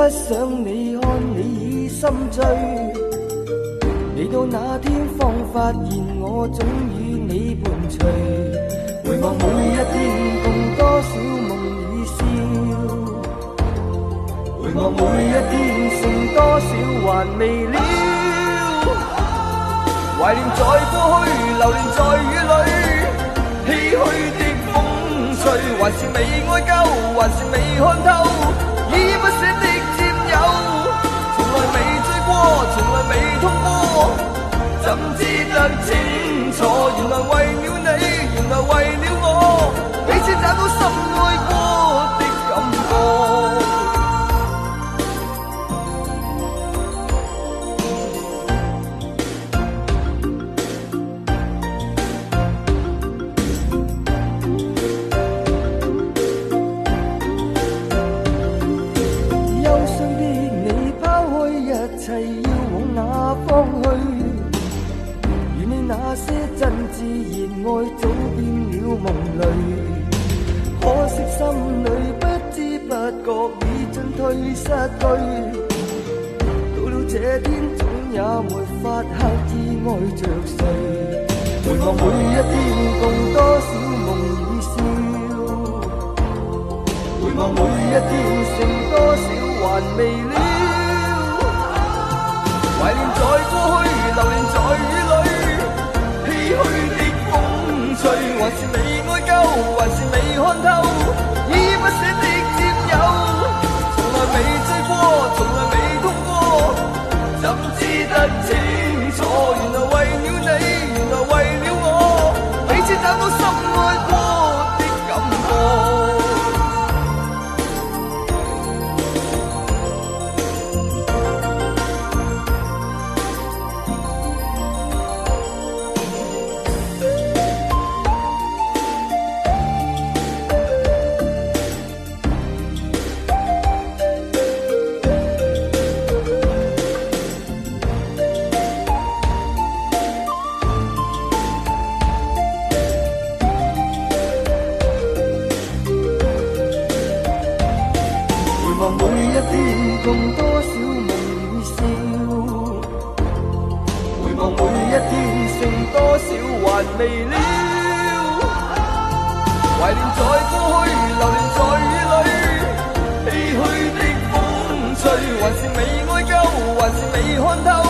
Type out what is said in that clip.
想你看你已心醉，未到那天方發現我總與你伴隨。回望每一天共多少夢與笑，回望每一天剩多少還未了。懷念在過去，流連在雨裏，唏噓的風吹，還是未愛夠，還是未看透，依不捨的佔有，從來未醉過，從來未痛過，怎知得清楚？原來為了你，原來為了我，彼此找到深愛過的感覺。那些真摯熱愛早變了夢淚，可惜心裏不知不覺已進退失據。到了這天總也沒法刻意愛着誰，回望每一天共多少夢與笑，回望每一天剩多少還未了。懷念在過去，流連在雨裏，唏噓的風吹，還是未愛夠，還是未看透，依不捨的佔有，從來未醉過，從來未痛過，怎知得清楚？原來為了你，原來為了我，彼此找到深愛過的感覺。共多少夢與笑，回望每一天剩多少還未了。懷念在過去，流連在雨裏，唏噓的風吹，還是未愛夠，還是未看透。